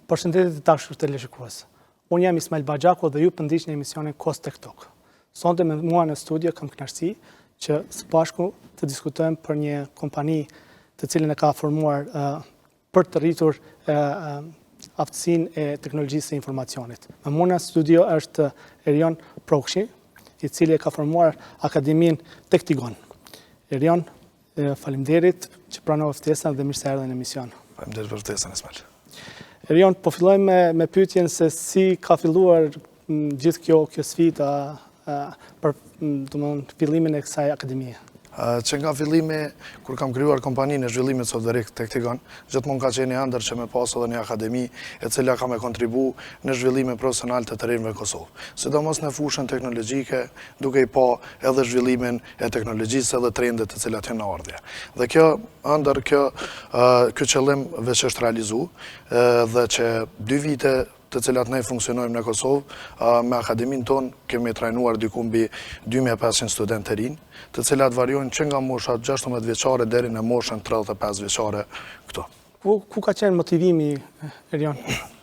Përshëndetje të dashur teleshikues. Unë jam Ismail Baxhaku dhe ju pëndiq në emisionin Kos Tek Tok. Sonte me mua në studio kam kënaqësi që së bashku të diskutojmë për një kompani të cilën e ka formuar për të rritur aftësinë e teknologjisë së informacionit. Me mua në studio është Erion Prokshi, i cili e ka formuar Akademinë Tektigon. Erion, faleminderit që pranove ftesën dhe mirë se erdhe në emision. Faleminderit për ftesën, Ismail. Erion, po fillojmë me pyetjen se si ka filluar gjithë kjo sfida për fillimin e kësaj akademie. Që nga fillimi, kur kam krijuar kompaninë e zhvillimit softverik Tektigon, gjithmonë ka qenë ëndër që me pas edhe një akademi e cila ka me kontribu në zhvillimin profesional të rinjve në Kosovë. Sidomos në fushën teknologjike, duke i pa edhe zhvillimin e teknologjisë edhe trendet të cilat janë në ardhje. Dhe kjo ëndër, ky qëllim veç është realizu dhe që 2 vite të cilat ne funksionojmë në Kosovë, me akademinë tonë kemi trajnuar diku mbi 2500 studentë të rinj, të cilat variojnë që nga mosha 16 vjeçare deri në moshën 35 vjeçare këto. Ku ka qenë motivimi, Erion?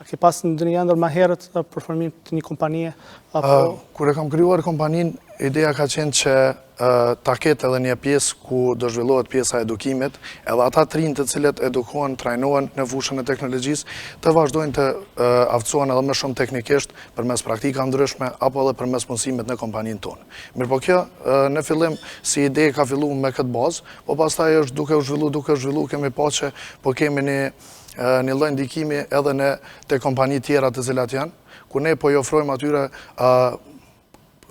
Ke pas ndonjë ëndër më herët për formimin të një kompanie? Kur e kam krijuar kompaninë, ideja ka qenë që ta ketë edhe një pjesë ku do zhvillohet pjesa e edukimit, edhe ata të rinj të cilët edukohen, trajnohen në fushën e teknologjisë, të vazhdojnë të aftësohen edhe më shumë teknikisht përmes praktika ndryshme apo edhe përmes mësimit në kompaninë tonë. Mirë po kjo, në fillim si ide ka filluar me këtë bazë, po pastaj është duke u zhvillu, kemi pa që po kemi një lloj ndikimi edhe në te kompani tjera të cilat janë, ku ne po i ofrojmë atyre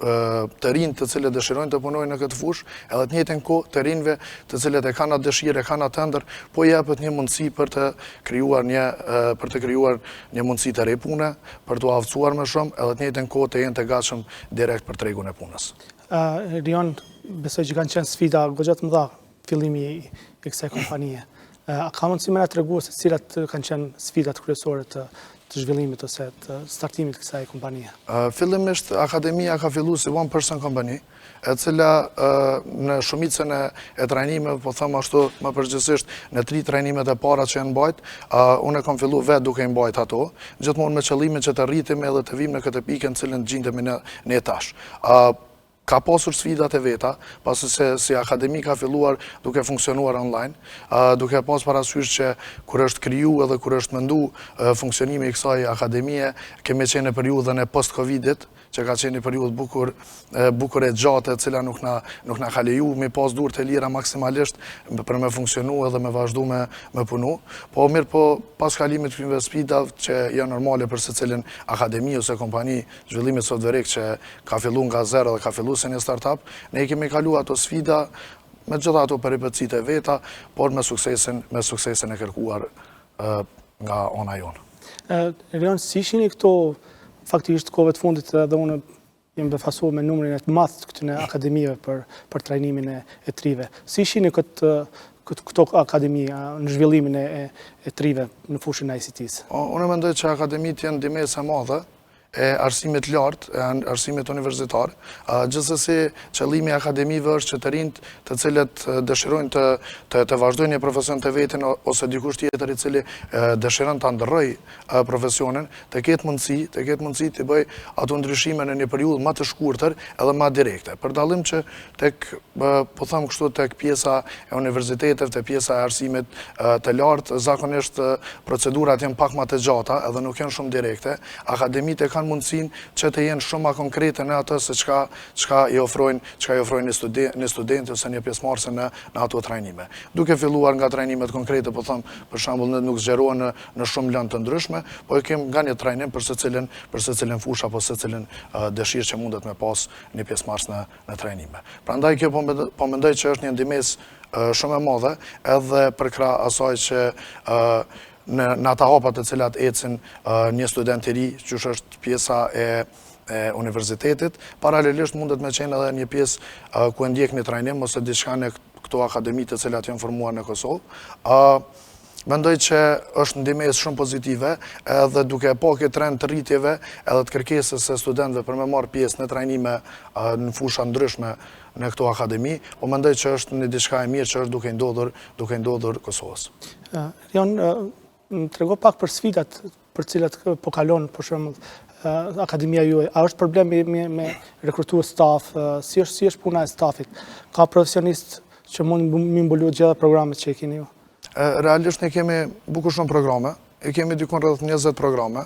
të rinj të cilët dëshirojnë të punojnë në këtë fushë, edhe të njëjtën kohë të rinjve të cilët e kanë atë dëshirë, e kanë atë ëndër, po jepet një mundësi për të krijuar një mundësi të re pune, për të aftësuar më shumë, edhe të njëjtën kohë të jenë të gatshëm direkt për tregun e punës. Erion, besoj që kanë qenë sfida goxha të mëdha fillimi i kësaj kompanie. A ka mundësi më na tregu se cilat kanë qenë sfidat kryesore të zhvillimit ose të startimit të kësaj kompanie? Fillimisht, akademia ka filluar si one person company, e cila në shumicën e trajnimeve, po them ashtu më përgjithsisht në 3 trajnimet e para që janë mbajt, unë kam filluar vetë duke i mbajt ato, gjithmonë me qëllimin që të rritim edhe të vim në këtë pikë në cilën gjendemi ne tash. Ka pasur sfidat e veta, pasi se si akademi ka filluar duke funksionuar online, duke pas parasysh që kur është kriju edhe kur është mendu funksionimi i kësaj akademie, kemi qenë në periudhën e post-Covidit, që ka qenë një periudhë bukur e gjatë, e cila nuk na ka leju me pas dur të lira maksimalisht për me funksionu edhe me vazhdu me punu. Po mirë, po pas kalimit këtyre sfidave që janë normale për secilin akademi ose kompani zhvillimit softverik që ka filluar nga zero dhe ka filluar si një startup, ne kemi kaluar ato sfida me gjitha ato peripecitë e veta, por me suksesin e kërkuar nga ona jonë. Erion, si shihni këto faktikisht kohëve të fundit edhe unë jem befasuar me numrin e të madh të këtyre akademive për trajnimin e trive. Si shihni këto akademi në zhvillimin e trive në fushën e ICT-s? Unë mendoj që akademitë janë ndihmëse e madhe e arsimit lartë, e arsimit universitar. Gjithsesi, qëllimi i akademive është që të rinjt të cilët dëshirojnë të vazhdojnë një profesion të vetin ose dikush tjetër i cili dëshiron ta ndërrojë profesionin, të ketë mundësi të bëj ato ndryshime në një periudhë më të shkurtër edhe më direkte. Për dallim që po them kështu tek pjesa e universiteteve, tek pjesa e arsimit të lartë, zakonisht procedurat janë pak më të gjata edhe nuk janë shumë direkte. Akademitë kanë mundësin që të jenë shumë ma konkrete në atë se çka i ofrojnë një studenti ose një pjesëmarrëse në ato trajnime. Duke filluar nga trajnimet konkrete, po them, për shembull, ne nuk zgjerohen në shumë lëndë të ndryshme, po e kem nga një trajnim për secilin fushë apo secilin dëshirë që mundet me pas një pjesëmarrës në trajnime. Prandaj kjo po mendoj që është një ndihmëse shumë e madhe, edhe për krah asaj që në ata hapat të cilat ecin një student i ri, që është pjesa e universitetit, paralelisht mundet me qenë edhe një pjesë ku e ndjek një trajnim ose diçka në këto akademi të cilat janë formuar në Kosovë. Mendoj që është ndihmës shumë pozitive, edhe duke pa këtë trend të rritjeve edhe të kërkesës së studentëve për me marrë pjesë në trajnime në fusha ndryshme në këto akademi, po mendoj që është një diçka e mirë që është duke ndodhur Kosovës. Erion, trego pak për sfidat për cilat po kalon, për shembull, akademia juaj? A është problemi me rekrutuar staf? Si është puna e stafit? Ka profesionistë që mund mi mbulu gjitha programet që e keni ju? Realisht ne kemi bukur shumë programe, e kemi dikon rreth 20 programe,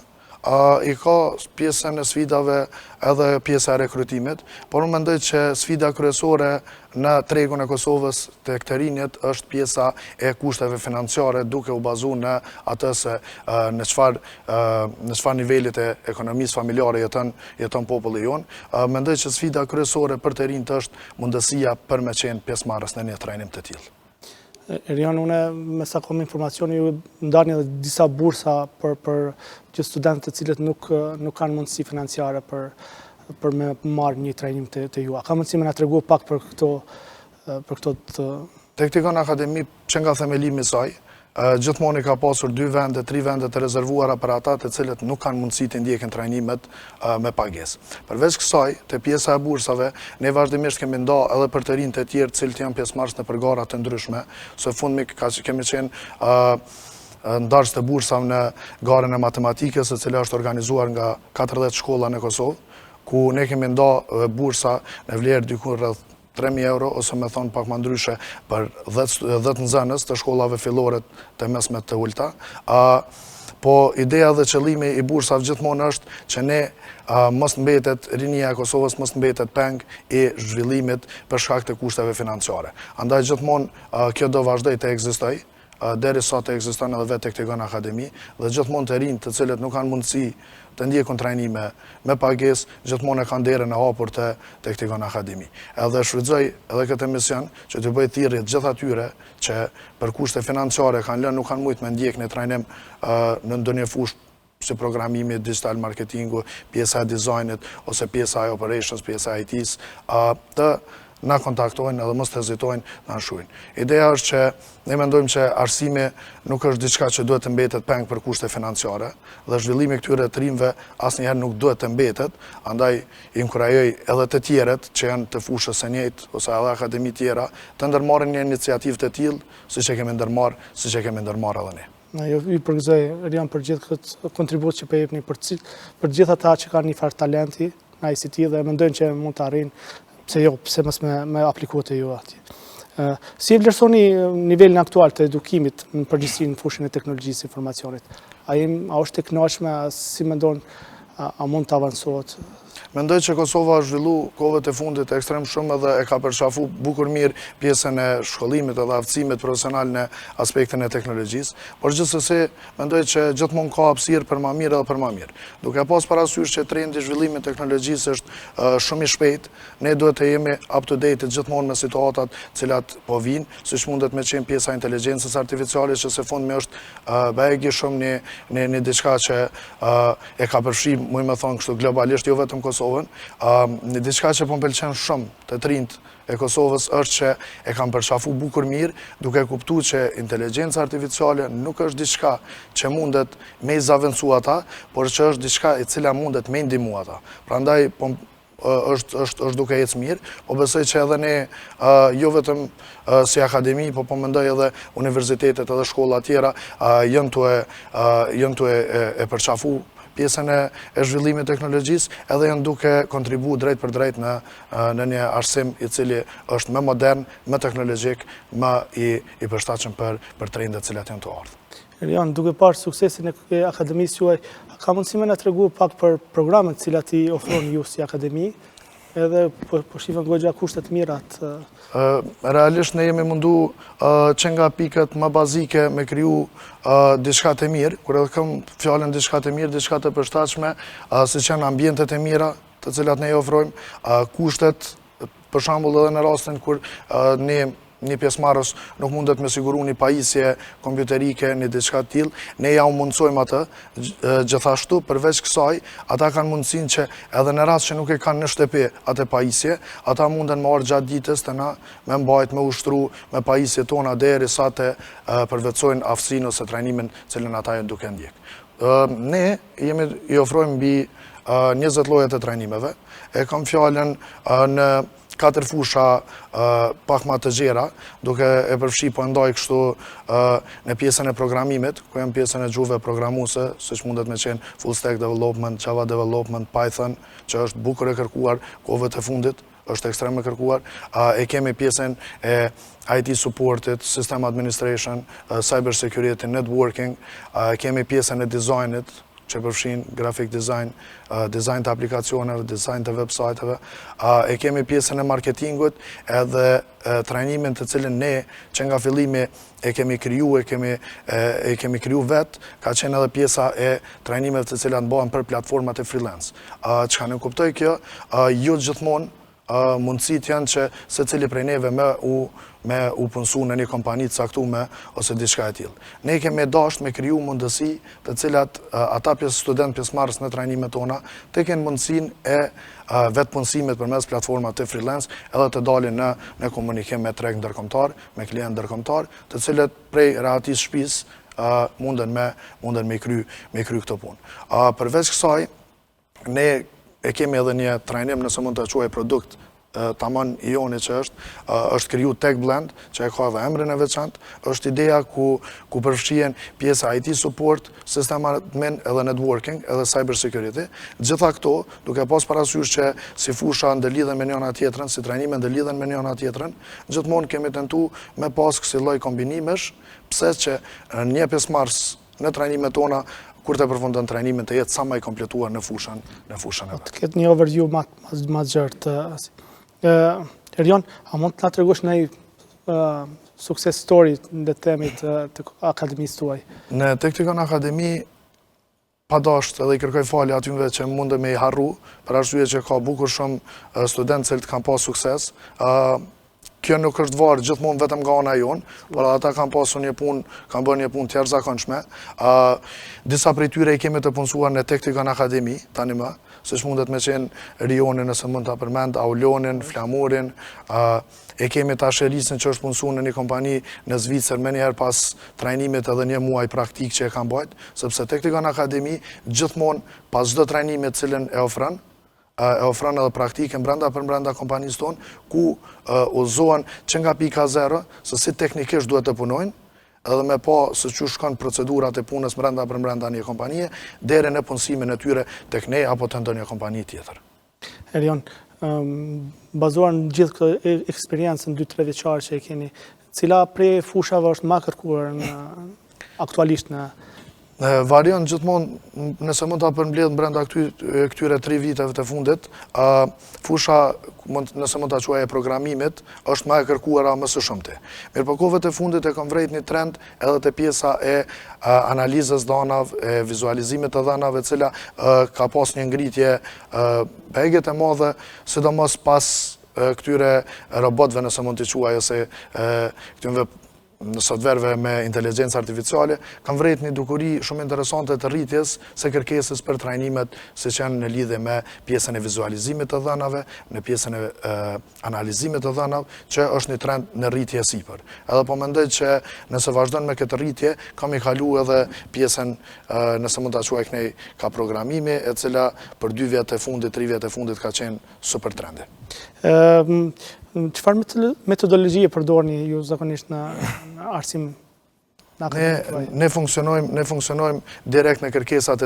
i ka pjesën e sfidave edhe pjesa e rekrutimit, por unë mendoj që sfida kryesore në tregun e Kosovës të këtë rinjët është pjesa e kushteve financiare, duke u bazu në atë se në çfarë nivelit e ekonomisë familjare jeton populli jonë. Mendoj që sfida kryesore për të rinjët është mundësia për me qenë pjesëmarrës në një trajnim të tillë. Erion, une me sa kom informacioni ju ndarni edhe disa bursa për që studentët të cilët nuk kanë mundësi financiare për me marrë një trajnim të ju. A ka mundësi me na tregu pak për këto të... Teknikon Akademi që nga themelimi i saj, gjithmonë i ka pasur 2 vende, 3 vende të rezervuara për ata të cilët nuk kanë mundësi të ndjekin trajnimet me pagesë. Përveç kësaj, të pjesa e bursave, ne vazhdimisht kemi nda edhe për të rinjtë e tjerë të cilët janë pjesëmarrës në përgara të ndryshme. Së fundmi kemi qenë ndarës të bursave në garën e matematikës, e cila është organizuar nga 40 shkolla në Kosovë, ku ne kemi nda bursa në vlerë diku rreth 3.000 euro, ose me thonë pak më ndryshe për 10 nxënës të shkollave fillore të mesmet të ulta. Po ideja dhe qëllimi i bursave gjithmonë është që ne mos mbetet rinia e Kosovës, mos mbetet peng i zhvillimit për shkak të kushteve financiare. Andaj gjithmonë kjo do vazhdoj të ekzistoj, deri sa të ekziston edhe vetë Teknikon Akademi, dhe gjithmonë të rinjtë të cilët nuk kanë mundësi të ndjekun trajnime me pagesë, gjithmonë e kanë derën e hapur të Teknikon Akademi. Edhe shfrytëzoj edhe këtë emision që të bëj thirrje të gjithë atyre që për kushte financiare kanë lënë, nuk kanë mujt me ndjek një trajnim në ndonjë fushë si programimi, digital marketingu, pjesa e dizajnit, ose pjesa e operations, pjesa e IT-s, të na kontaktojnë edhe mos të hezitojnë na shujnë. Ideja është që ne mendojmë që arsimi nuk është diçka që duhet të mbetet peng për kushte financiare, dhe zhvillimi këtyre të rinjve asnjëherë nuk duhet të mbetet, andaj i inkurajoj edhe të tjerët që janë të fushës së njëjtë ose edhe akademi tjera të ndërmarrin një iniciativë të tillë, siç e kemi ndërmarrë edhe ne. Ju përgëzoj, Erion, për gjithë këtë kontribut që po jepni për gjithë ata që kanë një farë talenti në ICT dhe mendojnë që mund të arrijnë. Pse mos me aplikuat e ju ati. Si e vlerësoni nivelin aktual të edukimit në përgjithësi në fushën e teknologjisë informacionit? A është e kënaqshme, si mendon, a mund të avansohet? Mendoj që Kosova është zhvillu kohëve të fundit ekstrem shumë dhe e ka përqafu bukur mirë pjesën e shkollimit edhe aftësimit profesional në aspektin e teknologjisë, por gjithsesi mendoj që gjithmonë ka hapësirë për më mirë edhe për më mirë. Duke pas parasysh që trendi i zhvillimit të teknologjisë është shumë i shpejt, ne duhet të jemi up to date gjithmonë me situatat të cilat po vijnë, siç mundet me qenë pjesa e inteligjencës artificiale që së fundmi është bëjë shumë një diçka që e ka përfshi, muj me thonë kështu globalisht, jo vetëm Kosovën. Një diçka që po m'pëlqen shumë të trinjt e Kosovës është që e kanë përqafu bukur mirë, duke kuptu që inteligjenca artificiale nuk është diçka që mundet me i zavendësu ata, por që është diçka e cila mundet me ndihmu ata. Prandaj është duke ecë mirë, po besoj që edhe ne, jo vetëm si akademi, po mendoj edhe universitetet edhe shkolla tjera, janë të e përqafu pjesën e zhvillimit teknologjisë, edhe janë duke kontribu drejt për drejt në një arsim i cili është më modern, më teknologjik, më i përshtatshëm për trendet cilat janë të ardhur. Erion, duke parë suksesin e akademisë juaj, ka mundësi me na tregu pak për programet cilat i ofron ju si akademi, edhe po shifën goxha kushtet mirat? Realisht ne jemi mundu që nga pikët më bazike me kriju diçka të mirë, kur edhe kam fjalën diçka të mirë, diçka të përshtatshme, siç janë ambientet e mira të cilat ne i ofrojmë, kushtet, për shembull edhe në rastin kur një pjesëmarrës nuk mundet me siguru një pajisje kompjuterike, një diçka të tillë, ne ja u mundsojmë atë. Gjithashtu, përveç kësaj, ata kanë mundësinë që edhe në rast që nuk e kanë në shtëpi atë pajisje, ata munden me orë gjatë ditës të na me mbajt, me ushtru me pajisje tona derisa të përvetësojnë aftësinë ose trajnimin cilën ata janë duke ndjek. Ne i ofrojmë mbi 20 lloje të trajnimeve. E kam fjalën në 4 fusha pak ma të gjera, duke e përfshi po ndaj kështu në pjesën e programimit, ku janë pjesën e gjuhëve programuese, siç mundet me qenë full stack development, Java development, Python, që është bukur e kërkuar kohëve të fundit, është ekstrem e kërkuar. E kemi pjesën e IT supportit, system administration, cyber security, networking, kemi pjesën e dizajnit, që përfshin graphic design, design të aplikacioneve, design të website-eve. E kemi pjesën e marketingut edhe trajnimin të cilin ne që nga fillimi e kemi kriju, e kemi kriju vetë, ka qenë edhe pjesa e trajnimeve të cilat bëhen për platformat e freelance. Çka ne kuptoj kjo, jo gjithmonë mundësit janë që se cili prej neve me u punësu në një kompani të caktume ose diçka e tillë. Ne kemi dasht me kriju mundësi të cilat ata student pjesëmarrës në trajnimet tona të kenë mundësin e vetë punësimit përmes platformat të freelance edhe të dalin në komunikim me treg ndërkombëtar, me klient ndërkombëtar, të cilët prej rehatisë shtëpisë munden me kry këtë punë. Përveç kësaj, ne e kemi edhe një trajnim, nëse mund të quaj produkt tamam i joni që është kriju Tech Blend, që e ka edhe emrin e veçantë, është ideja ku përfshihen pjesa IT support, system admin, edhe networking, edhe cyber security. Gjitha këto, duke pas parasysh që si fusha ndërlidhen me njëna tjetrën, si trajnime ndërlidhen me njëna tjetrën, gjithmonë kemi tentu me pas kësi lloj kombinimesh, pse që një pjesëmarrës në trajnimet tona kur të përfundon trajnimin të jetë sa më i kompletuar në fushën e vet. Të ketë një overview më gjerë. Erion, a mund të na tregosh një success story në temit të akademisë tuaj? Në Teknikon Akademi pa dasht edhe i kërkoj falje atyve që mundë me i harru, për arsye që ka bukur shumë studentë që kanë pas sukses. Kjo nuk është varë gjithmonë vetëm nga ana jonë, por ata kanë pasur një punë, kanë bërë një punë të jashtëzakonshme. Disa prej tyre i kemi të punësuar në Teknikon Akademi, tani më, siç mundet me qenë Rionin, nëse mund ta përmend, Aulonin, Flamurin, e kemi tash Erisin që është punësuar në një kompani në Zvicër, më njëherë pas trajnimit edhe një muaj praktik që e kanë bërë, sepse Teknikon Akademi gjithmonë pas çdo trajnimi të cilën e ofron edhe praktikën brenda kompanisë tonë, ku uzohen që nga pika zero, se si teknikisht duhet të punojnë, edhe me pa se që shkon procedurat e punës brenda një kompanie, deri në punësimin e tyre tek ne apo të ndonjë kompani tjetër. Erion, bazuar në gjithë këtë eksperiencën 2-3 vjeçare që e keni, cila prej fushave është më kërkuar aktualisht në Varion gjithmonë, nëse mund ta përmbledh brenda këtyre 3 viteve të fundit, fusha, nëse mund ta quaj e programimit, është më e kërkuara më së shumti. Mirë po kohëve të fundit e kam vrejt një trend edhe te pjesa e analizës dhanave, e vizualizimit të dhanave, e cila ka pas një ngritje begjet e madhe, sidomos pas këtyre robotëve, nëse mund t'i quaj, ose këtyre në softverëve me inteligjencë artificiale, kanë vrejt një dukuri shumë interesante të rritjes së kërkesës për trajnimet siç janë në lidhje me pjesën e vizualizimit të dhënave, në pjesën e analizimit të dhënave, që është një trend në rritje sipër. Edhe po mendoj që nëse vazhdon me këtë rritje, kam i kalu edhe pjesën, nëse mund ta quaj kënej, ka programimi, e cila për 2 vjet e fundit, 3 vjet e fundit ka qenë super trendi. Çfarë metodologji e përdorni ju zakonisht në arsim? Ne funksionojmë direkt në kërkesat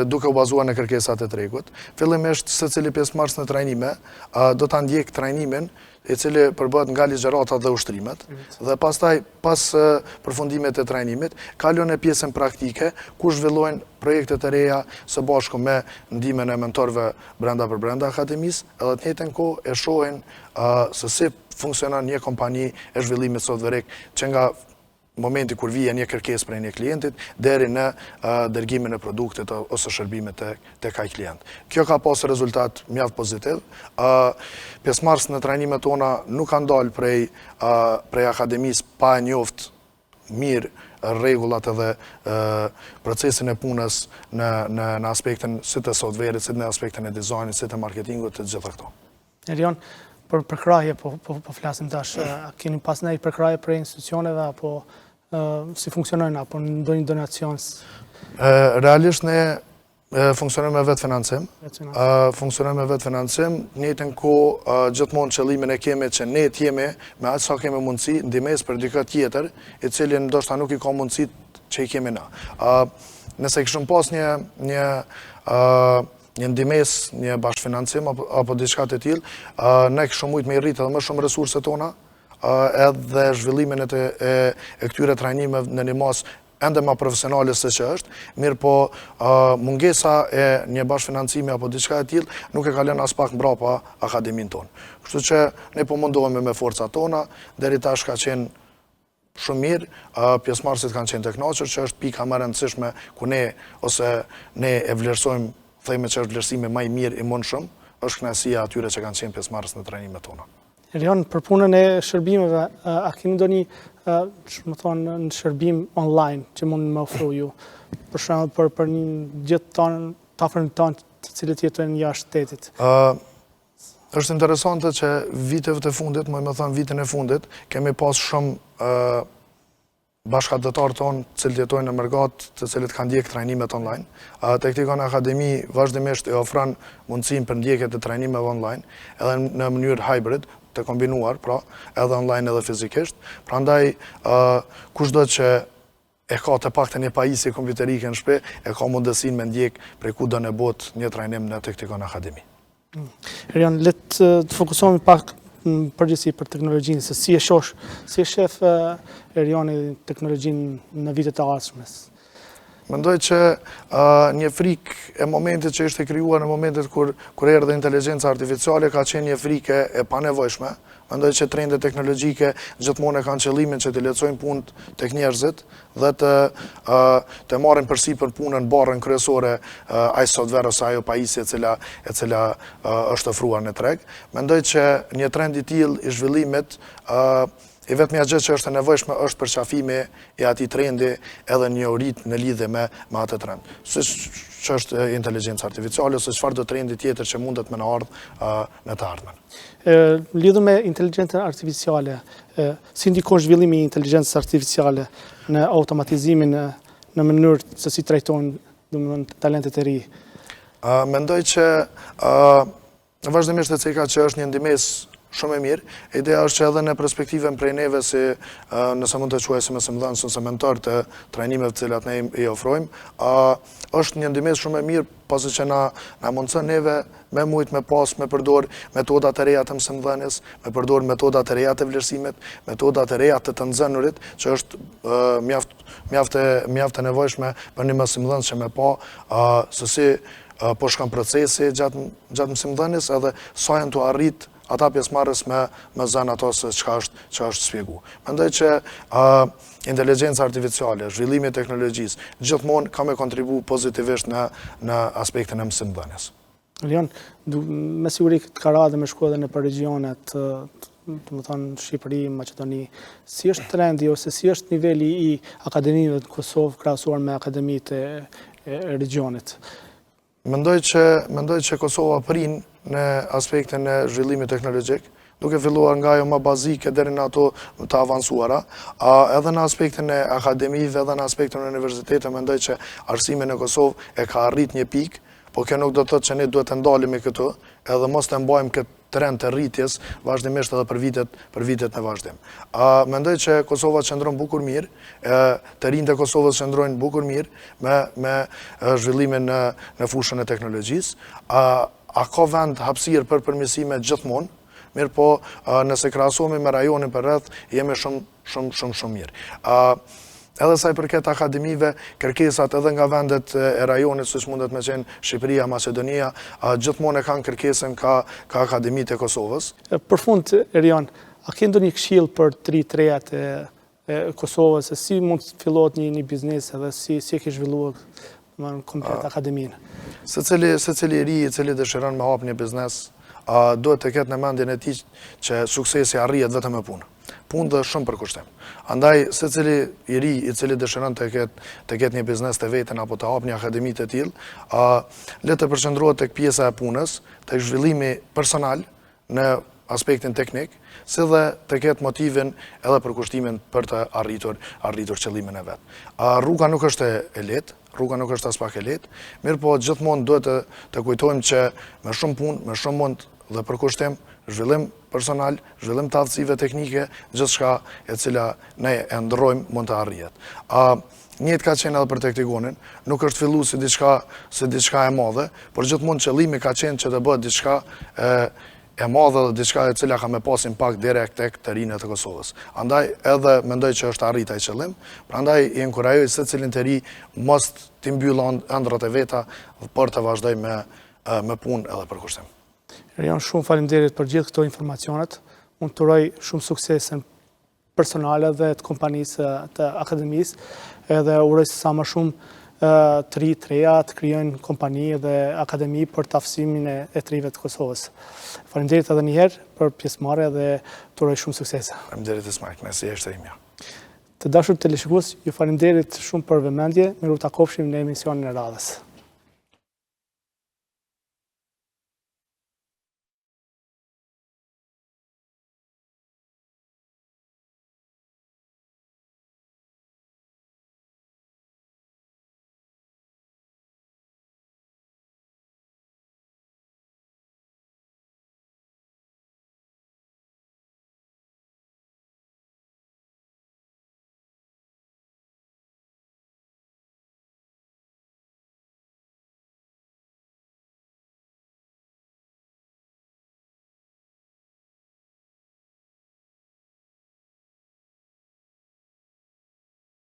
duke u bazuar në kërkesat e tregut. Fillimisht secili pjesëmarrës në trajnime do ta ndjek trajnimin i cili përbëhet nga ligjërata dhe ushtrimet, dhe pastaj pas përfundimit të trajnimit kalon në pjesën praktike ku zhvillohen projekte të reja së bashku me ndihmën e mentorëve brenda akademisë, edhe të njëjtën kohë e shohin se si funksionon një kompani e zhvillimit softverik, që nga momenti kur vije një kërkesë prej një klientit, deri në dërgimin e produktit ose shërbimit tek ai klient. Kjo ka pasur rezultat mjaft pozitiv. Pjesëmarrës në trajnimet tona nuk kanë dalë prej akademisë pa e njoftë mirë rregullat edhe procesin e punës në aspektin si të softverit, si në aspektin e dizajnit, si të marketingut, të gjitha këto. Erion, për përkraje po flasim tash, keni pas ndonjë përkraje për institucioneve apo si funksionojnë apo ndonjë donacion? Realisht ne Funksionojmë me vetë financim. Funksionojmë me vetë financim. Njëjtën kohë gjithmonë qëllimin e kemi që ne t'jemi me aq sa kemi mundësi ndihmës për dikë tjetër, i cili ndoshta nuk i ka mundësitë që i kemi na. Nëse kishim pas një ndihmës, një bashkëfinancim apo diçka të tillë, ne kishim mujt me i rritë edhe më shumë resurset tona, edhe zhvillimin e këtyre trajnimeve në një masë ende ma profesionale se që është, mirë po mungesa e një bashkëfinancimi apo diçka e tillë nuk e ka lënë as pak mbrapa akademin tonë. Kështu që ne po mundohemi me forcat tona, deri tash ka qenë shumë mirë, pjesëmarrësit kanë qenë të kënaqur, që është pika më e rëndësishme ku ne e vlerësojmë, thejme që është vlerësimi më i mirë i mundshëm, është kënaqësia atyre që kanë qenë pjesëmarrës në trajnimet tona. Erion, për punën e shërbimeve, a keni ndonjë në shërbim online që mund më ofru ju? Për shembull për një gjithë tonë, të afërmit tonë të cilët jetojnë jashtë shtetit. Është interesante që viteve të fundit, më thënë vitin e fundit, kemi pas shumë bashkëdhetarë tonë të cilët jetojnë në Mërgat, të cilët kanë ndjekë trajnimet online. Teknikon Akademi vazhdimisht e ofron mundësinë për ndjekje të trajnimeve online, edhe në mënyrë hybrid, të kombinuar, pra, edhe online edhe fizikisht. Prandaj, kushdo që e ka të paktën një pajisje kompjuterike në shtëpi, e ka mundësinë me ndjek prej kudo në botë një trajnim në Teknikon Akademi. Erion, le të fokusohemi pak në përgjithësi për teknologjinë, se si e shef Erioni teknologjinë në vitet e ardhshme. Mendoj që një frikë e momentit që ishte krijuar në momentet kur erdhi inteligjenca artificiale ka qenë një frikë e panevojshme. Mendoj që trendet teknologjike gjithmonë kanë qëllimin që të lehtësojnë punët tek njerëzit dhe të marrin përsipër punën barrën kryesore ai software ose ajo pajisje e cila është ofruar në treg. Mendoj që një trend i tillë i zhvillimit i vetmja gjë që është e nevojshme është përqafimi i atij trendi edhe njohurit në lidhje me atë trend. Siç që është inteligjenca artificiale ose çfarë do trendi tjetër që mundet me na ardhë në të ardhmen. Lidhur me inteligjencën artificiale, si ndikon zhvillimi i inteligjencës artificiale në automatizimin në mënyrë se si trajtojnë talentet e ri? Mendoj që vazhdimisht ECK që është një ndihmës shumë e mirë. Ideja është që edhe në perspektivën prej neve si nëse mund të quajmë me mëdhënës ose mentor të trajnimeve të cilat ne i ofrojmë, është një ndihmës shumë e mirë pasi që na mundson neve me pas me përdor metoda të reja të mësimdhënies, me përdor metoda të reja të vlerësimit, metoda të reja të nxënurit, që është mjaft e nevojshme për një mësimdhënës që me pa se si po shkon procesi gjatë mësimdhënies edhe sa janë të arrit ata pjesëmarrës me zënë ato se çka është shpjegu. Mendoj që inteligjenca artificiale, zhvillimi i teknologjisë, gjithmonë ka me kontribu pozitivisht në aspektin e mësimdhënies. Erion, me siguri të ka radhë me shku edhe në për regionet, të më thonë Shqipëri, Maqedoni, si është trendi ose si është niveli i akademive të Kosovë krahasuar me akademitë e regionit? Mendoj që Kosova prin në aspektin e zhvillimit teknologjik, duke filluar nga ajo më bazike deri në ato të avancuara, edhe në aspektin e akademive, edhe në aspektin e universitetit, mendoj që arsimi në Kosovë e ka arrit një pikë, po kjo nuk do të thotë që ne duhet të ndalemi këtu, edhe mos të mbajmë këtë trend të rritjes vazhdimisht edhe për vitet në vazhdim. Mendoj që Kosova qëndron bukur mirë, të rinjtë e Kosovës qëndrojnë bukur mirë me zhvillimin në fushën e teknologjisë. A ka vend hapësirë për përmirësime gjithmonë, mirë po nëse krahasohemi me rajonin përreth, jemi shumë mirë. Edhe sa i përket akademive, kërkesat edhe nga vendet e rajonit, siç mundet me qenë Shqipëria, Maqedonia, gjithmonë e kanë kërkesën ka akademitë e Kosovës. Për fund, Erion, a ke ndonjë këshill për rejat e Kosovës, se si mund të fillohet një biznes edhe si e ke zhvilluar komplet akademinë? Secili i ri i cili dëshiron me hap një biznes, duhet të ketë në mendjen e tij që suksesi arrihet vetëm me punë. Punë dhe shumë përkushtim. Andaj, secili i ri i cili dëshiron të ketë një biznes të vetën apo të hap një akademi të tillë, le të përqendrohet tek pjesa e punës, tek zhvillimi personal në aspektin teknik, si dhe të ketë motivin edhe përkushtimin për të arritur qëllimin e vet. Rruga nuk është e lehtë, rruga nuk është as pak e lehtë, mirë po gjithmonë duhet të kujtojmë që me shumë punë, me shumë mund dhe përkushtim, zhvillim personal, zhvillim të aftësive teknike, gjithçka e cila ne e ndrojmë mund të arrihet. Njëjtë ka qenë edhe për Teknikonin, nuk është fillu si diçka e madhe, por gjithmonë qëllimi ka qenë që të bëhet diçka e madhe dhe diçka e cila ka me pas impakt direkt tek të rinjët e Kosovës. Andaj edhe mendoj që është arrit ai qëllim, prandaj i inkurajoj secilin të ri mos t'i mbyll ëndrat e veta për të vazhdoj me punë edhe përkushtim. Erion, shumë faleminderit për gjithë këto informacionet. Unë të uroj shumë suksesen personale dhe të kompanisë të akademisë, edhe uroj sa më shumë të ri të reja të krijojnë kompani dhe akademi për të aftësimin e të rive të Kosovës. Faleminderit edhe një herë për pjesëmarrje dhe të uroj shumë suksese. Faleminderit Ismail, nëse është imja. Të dashur teleshikues, ju faleminderit shumë për vëmendje, miru takofshim në emisionin e radhës.